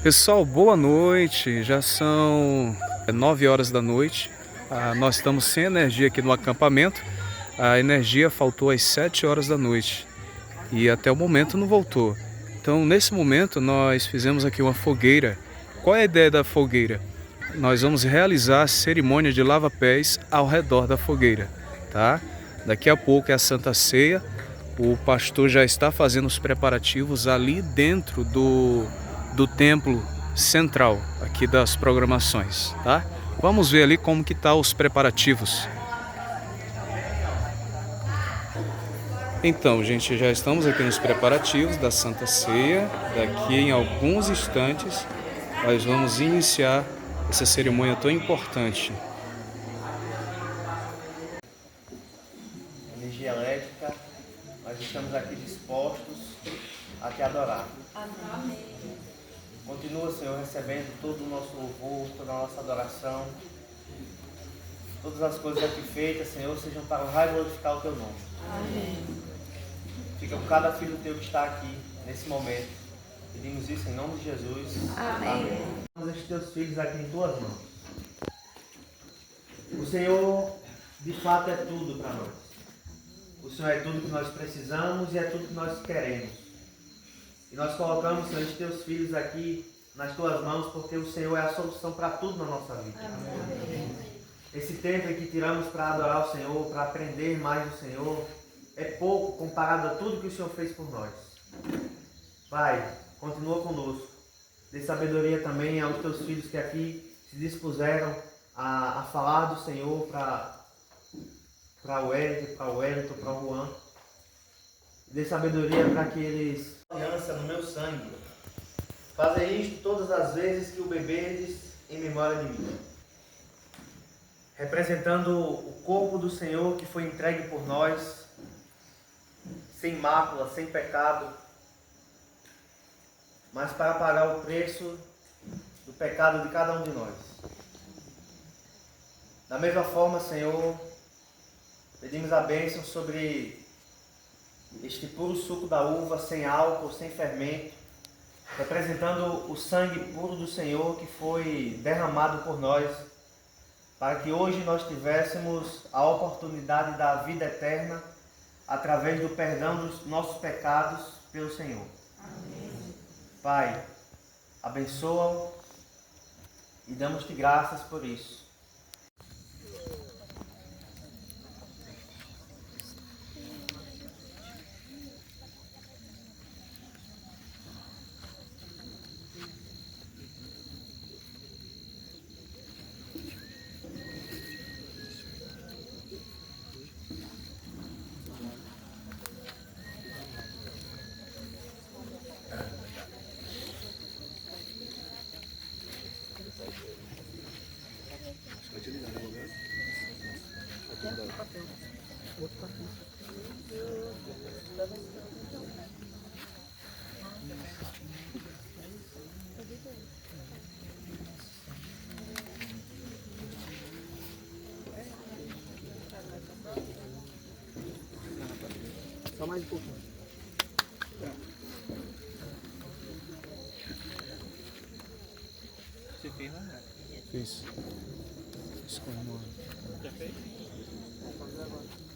Pessoal, boa noite. Já são 9 horas da noite. Nós estamos sem energia aqui no acampamento. A energia faltou às 7 horas da noite e até o momento não voltou. Então, nesse momento, nós fizemos aqui uma fogueira. Qual é a ideia da fogueira? Nós vamos realizar a cerimônia de lava-pés ao redor da fogueira, tá? Daqui a pouco é a Santa Ceia. O pastor já está fazendo os preparativos ali dentro do templo central aqui das programações, tá? Vamos ver ali como que tá os preparativos. Então, gente, já estamos aqui nos preparativos da Santa Ceia. Daqui em alguns instantes nós vamos iniciar essa cerimônia tão importante. Energia elétrica, nós estamos aqui dispostos a te adorar. Amém. Continua, Senhor, recebendo todo o nosso louvor, toda a nossa adoração. Todas as coisas aqui feitas, Senhor, sejam para honrar e glorificar o Teu nome. Amém. Fica com cada filho Teu que está aqui, nesse momento. Pedimos isso em nome de Jesus. Amém. Temos estes Teus filhos aqui em Tuas mãos. O Senhor, de fato, é tudo para nós. O Senhor é tudo que nós precisamos e é tudo que nós queremos. E nós colocamos, Senhor, estes Teus filhos aqui nas Tuas mãos, porque o Senhor é a solução para tudo na nossa vida. Amém. Esse tempo que tiramos para adorar o Senhor, para aprender mais do Senhor, é pouco comparado a tudo que o Senhor fez por nós. Pai, continua conosco. Dê sabedoria também aos Teus filhos que aqui se dispuseram a falar do Senhor para o Eric, para o Wellington, para o Juan. Dê sabedoria para que eles... Aliança no meu sangue. Fazei isto todas as vezes que o bebedes em memória de mim. Representando o corpo do Senhor que foi entregue por nós, sem mácula, sem pecado, mas para pagar o preço do pecado de cada um de nós. Da mesma forma, Senhor, pedimos a bênção sobre este puro suco da uva, sem álcool, sem fermento, representando o sangue puro do Senhor que foi derramado por nós, para que hoje nós tivéssemos a oportunidade da vida eterna através do perdão dos nossos pecados pelo Senhor. Amém. Pai, abençoa-o e damos-te graças por isso. Só mais um pouquinho. Você fez, né? Fiz. Fiz com uma... Já fez? Vamos fazer agora.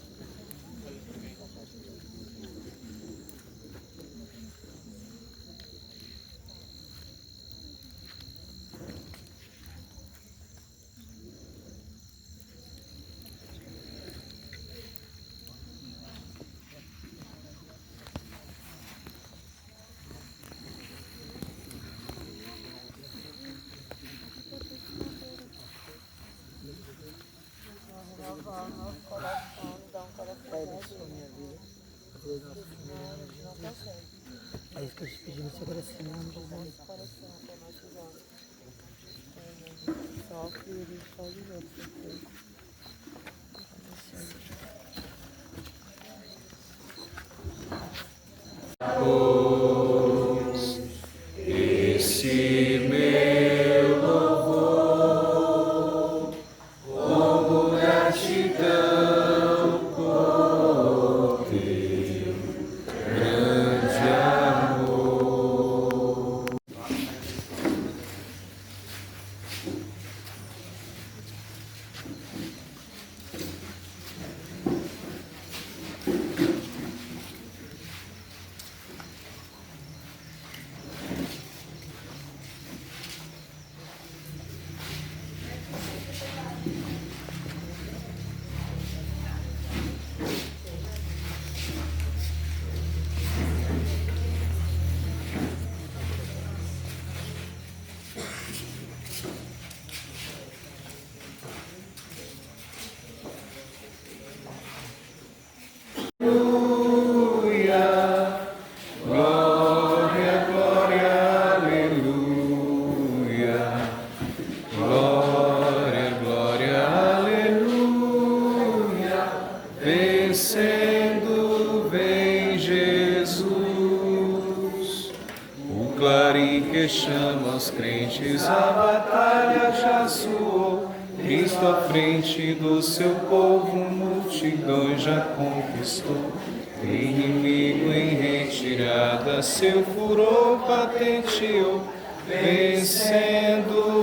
É isso que eu te pedi no seu coração, em nome de Jesus. Só que ele só de outro. Esse meu louvor, como gratidão por teu grande amor. que chama os crentes, a batalha já soou. Cristo à frente do seu povo, multidão já conquistou. Inimigo em retirada, seu furor patenteou, vencendo